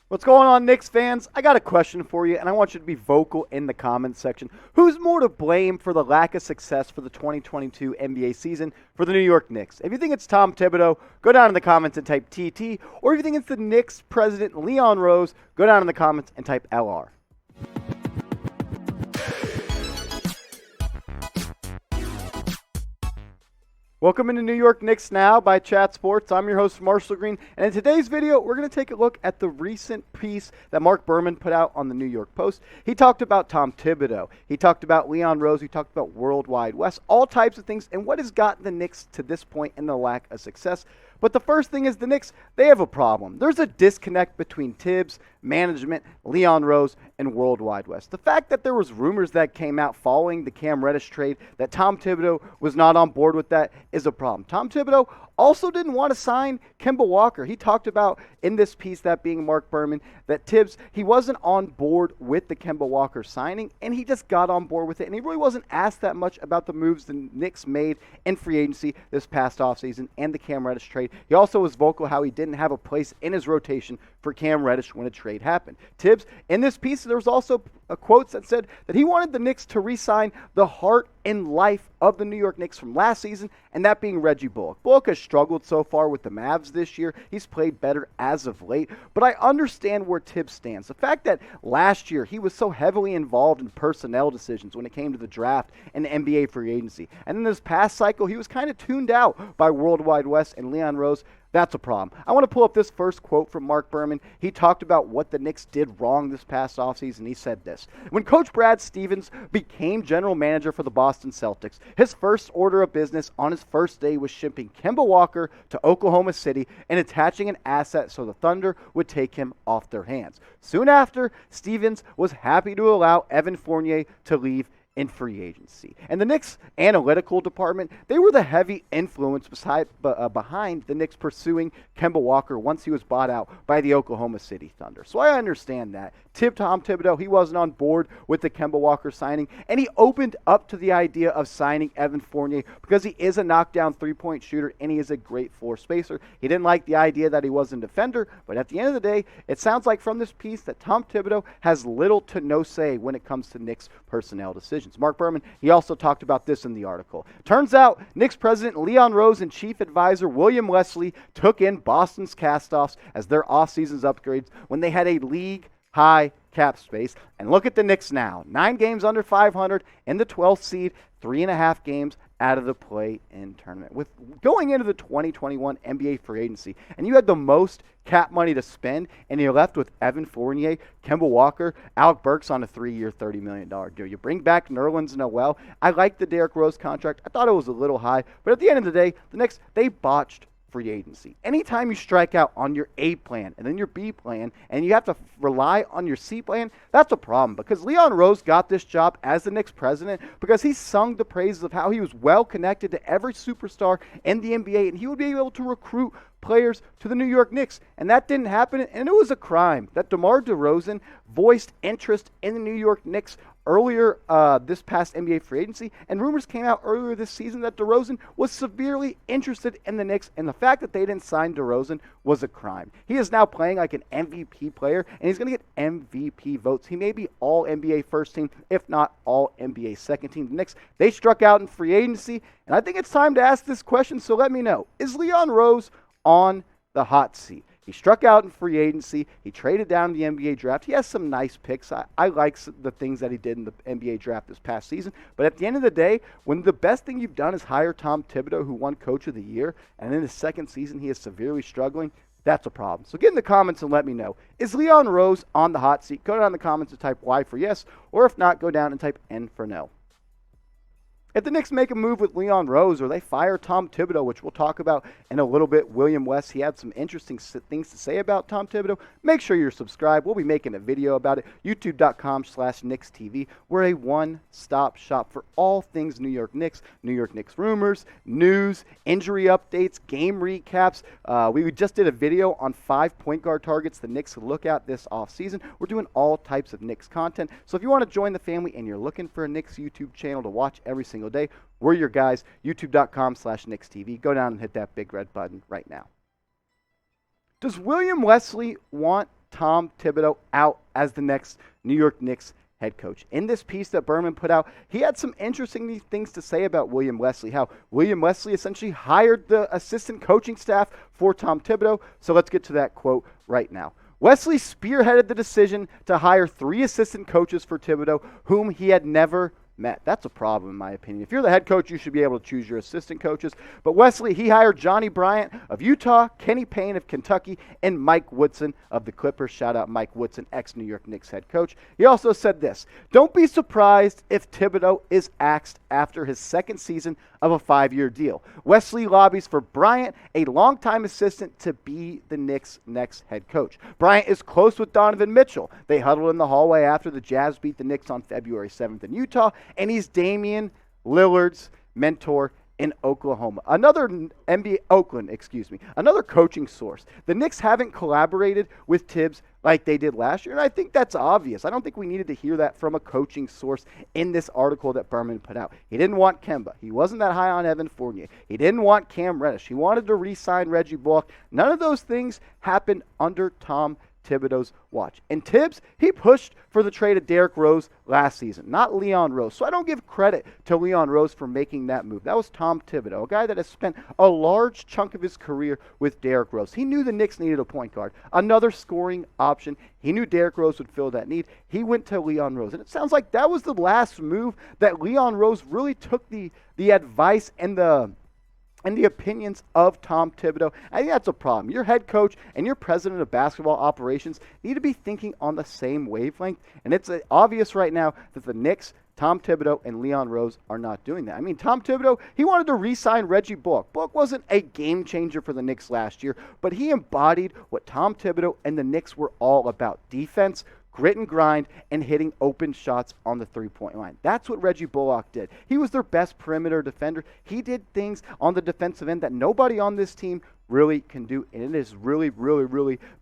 What's going on, Knicks fans? I got a question for you, and I want you to be vocal in the comments section. Who's more to blame for the lack of success for the 2022 NBA season for the New York Knicks? If you think it's Tom Thibodeau, go down in the comments and type TT. Or if you think it's the Knicks president, Leon Rose, go down in the comments and type LR. Welcome into New York Knicks Now by Chat Sports. I'm your host, Marshall Green, and in today's video, we're going to take a look at the recent piece that Marc Berman put out on the New York Post. He talked about Tom Thibodeau. He talked about Leon Rose. He talked about World Wide Wes, all types of things, and what has gotten the Knicks to this point in the lack of success. But the first thing is the Knicks, they have a problem. There's a disconnect between Thibs, management, Leon Rose, and World Wide Wes. The fact that there was rumors that came out following the Cam Reddish trade that Tom Thibodeau was not on board with that is a problem. Tom Thibodeau also didn't want to sign Kemba Walker. He talked about in this piece, that being Marc Berman, that Thibs, he wasn't on board with the Kemba Walker signing, and he just got on board with it, and he really wasn't asked that much about the moves the Knicks made in free agency this past offseason and the Cam Reddish trade. He also was vocal how he didn't have a place in his rotation for Cam Reddish when a trade happened. Thibs, in this piece, there was also a quote that said that he wanted the Knicks to re-sign the heart and life of the New York Knicks from last season, and that being Reggie Bullock. Bullock has struggled so far with the Mavs this year. He's played better as of late, but I understand where Thibs stands. The fact that last year he was so heavily involved in personnel decisions when it came to the draft and the NBA free agency, and in this past cycle he was kind of tuned out by World Wide Wes and Leon Rose. That's a problem. I want to pull up this first quote from Marc Berman. He talked about what the Knicks did wrong this past offseason. He said this: when Coach Brad Stevens became general manager for the Boston Celtics, his first order of business on his first day was shipping Kemba Walker to Oklahoma City and attaching an asset so the Thunder would take him off their hands. Soon after, Stevens was happy to allow Evan Fournier to leave in free agency. And the Knicks analytical department, they were the heavy influence behind the Knicks pursuing Kemba Walker once he was bought out by the Oklahoma City Thunder. So I understand that. Tom Thibodeau, he wasn't on board with the Kemba Walker signing, and he opened up to the idea of signing Evan Fournier because he is a knockdown three-point shooter and he is a great floor spacer. He didn't like the idea that he wasn't a defender, but at the end of the day, it sounds like from this piece that Tom Thibodeau has little to no say when it comes to Knicks personnel decisions. Marc Berman, he also talked about this in the article. Turns out, Knicks president Leon Rose and chief advisor William Wesley took in Boston's castoffs as their offseason's upgrades when they had a league-high cap space. And look at the Knicks now. 9 games under 500 in the 12th seed, 3.5 games out of the play-in tournament. With going into the 2021 NBA free agency, and you had the most cap money to spend, and you're left with Evan Fournier, Kemba Walker, Alec Burks on a 3-year, $30 million deal. You bring back Nerlens Noel. I like the Derrick Rose contract. I thought it was a little high, but at the end of the day, the Knicks, they botched free agency. Anytime you strike out on your A plan and then your B plan and you have to rely on your C plan, that's a problem, because Leon Rose got this job as the Knicks president because he sung the praises of how he was well connected to every superstar in the NBA and he would be able to recruit players to the New York Knicks, and that didn't happen, and it was a crime that DeMar DeRozan voiced interest in the New York Knicks earlier this past NBA free agency, and rumors came out earlier this season that DeRozan was severely interested in the Knicks, and the fact that they didn't sign DeRozan was a crime. He is now playing like an MVP player, and he's going to get MVP votes. He may be all NBA first team, if not all NBA second team. The Knicks, they struck out in free agency, and I think it's time to ask this question, so let me know. Is Leon Rose on the hot seat? He struck out in free agency. He traded down the NBA draft. He has some nice picks. I like the things that he did in the NBA draft this past season. But at the end of the day, when the best thing you've done is hire Tom Thibodeau, who won Coach of the Year, and in his second season he is severely struggling, that's a problem. So get in the comments and let me know. Is Leon Rose on the hot seat? Go down in the comments and type Y for yes, or if not, go down and type N for no. If the Knicks make a move with Leon Rose or they fire Tom Thibodeau, which we'll talk about in a little bit, William West, he had some interesting things to say about Tom Thibodeau. Make sure you're subscribed. We'll be making a video about it. YouTube.com/KnicksTV. We're a one-stop shop for all things New York Knicks rumors, news, injury updates, game recaps. We just did a video on 5 point guard targets the Knicks look at this offseason. We're doing all types of Knicks content. So if you want to join the family and you're looking for a Knicks YouTube channel to watch every single day, we're your guys. YouTube.com/KnicksTV. Go down and hit that big red button right now. Does William Wesley want Tom Thibodeau out as the next New York Knicks head coach. In this piece that Berman put out, he had some interesting things to say about William Wesley, how William Wesley essentially hired the assistant coaching staff for Tom Thibodeau. So let's get to that quote right now. Wesley spearheaded the decision to hire 3 assistant coaches for Thibodeau, whom he had never met. That's a problem, in my opinion. If you're the head coach, you should be able to choose your assistant coaches. But Wesley, he hired Johnnie Bryant of Utah, Kenny Payne of Kentucky, and Mike Woodson of the Clippers. Shout out Mike Woodson, ex-New York Knicks head coach. He also said this: "Don't be surprised if Thibodeau is axed after his second season of a 5-year deal." Wesley lobbies for Bryant, a longtime assistant, to be the Knicks' next head coach. Bryant is close with Donovan Mitchell. They huddled in the hallway after the Jazz beat the Knicks on February 7th in Utah, and he's Damian Lillard's mentor in Oklahoma. Another coaching source. The Knicks haven't collaborated with Thibs like they did last year, and I think that's obvious. I don't think we needed to hear that from a coaching source in this article that Berman put out. He didn't want Kemba. He wasn't that high on Evan Fournier. He didn't want Cam Reddish. He wanted to re-sign Reggie Bullock. None of those things happened under Tom Thibodeau's watch. And Thibs, he pushed for the trade of Derrick Rose last season, not Leon Rose. So I don't give credit to Leon Rose for making that move. That was Tom Thibodeau, a guy that has spent a large chunk of his career with Derrick Rose. He knew the Knicks needed a point guard, another scoring option. He knew Derrick Rose would fill that need. He went to Leon Rose. And it sounds like that was the last move that Leon Rose really took the advice and the opinions of Tom Thibodeau. I think that's a problem. Your head coach and your president of basketball operations need to be thinking on the same wavelength, and it's obvious right now that the Knicks, Tom Thibodeau, and Leon Rose are not doing that. I mean, Tom Thibodeau, he wanted to re-sign Reggie Bullock. Bullock wasn't a game changer for the Knicks last year, but he embodied what Tom Thibodeau and the Knicks were all about: defense, grit and grind, and hitting open shots on the three-point line. That's what Reggie Bullock did. He was their best perimeter defender. He did things on the defensive end that nobody on this team really can do, and it has really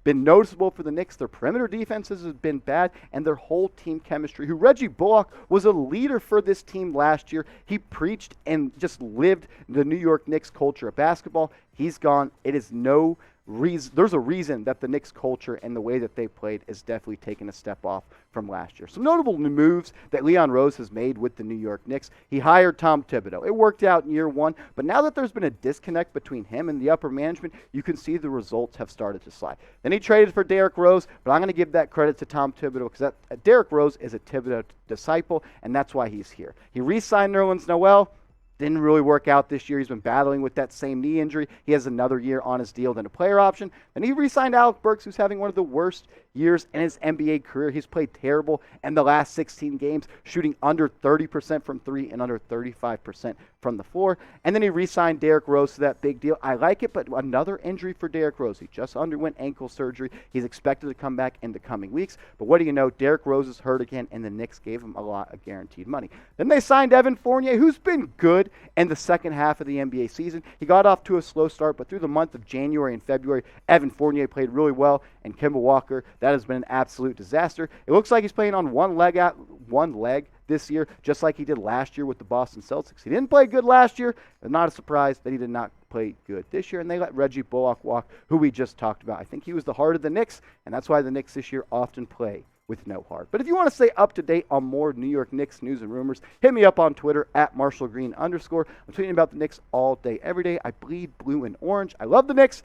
been noticeable for the Knicks. Their perimeter defenses have been bad, and their whole team chemistry, who Reggie Bullock was a leader for this team last year. He preached and just lived the New York Knicks culture of basketball. He's gone. It is no reason. There's a reason that the Knicks culture and the way that they played is definitely taking a step off from last year. Some notable moves that Leon Rose has made with the New York Knicks. He hired Tom Thibodeau. It worked out in year 1, but now that there's been a disconnect between him and the upper management, you can see the results have started to slide. Then he traded for Derrick Rose, but I'm going to give that credit to Tom Thibodeau because Derrick Rose is a Thibodeau disciple, and that's why he's here. He re-signed Nerlens Noel. Didn't really work out this year. He's been battling with that same knee injury. He has another year on his deal than a player option. Then he re-signed Alec Burks, who's having one of the worst years in his NBA career. He's played terrible in the last 16 games, shooting under 30% from 3 and under 35% from the floor. And then he re-signed Derrick Rose to that big deal. I like it, but another injury for Derrick Rose. He just underwent ankle surgery. He's expected to come back in the coming weeks. But what do you know? Derrick Rose is hurt again, and the Knicks gave him a lot of guaranteed money. Then they signed Evan Fournier, who's been good in the second half of the NBA season. He got off to a slow start, but through the month of January and February, Evan Fournier played really well, and Kemba Walker, that has been an absolute disaster. It looks like he's playing on one leg this year, just like he did last year with the Boston Celtics. He didn't play good last year. It's not a surprise that he did not play good this year, and they let Reggie Bullock walk, who we just talked about. I think he was the heart of the Knicks, and that's why the Knicks this year often play with no heart. But if you want to stay up to date on more New York Knicks news and rumors, hit me up on Twitter at @MarshallGreen_. I'm tweeting about the Knicks all day, every day. I bleed blue and orange. I love the Knicks,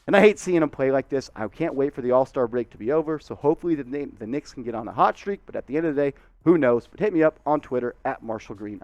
and I hate seeing them play like this. I can't wait for the All-Star break to be over, so hopefully the Knicks can get on a hot streak. But at the end of the day, who knows? But hit me up on Twitter at @MarshallGreen_.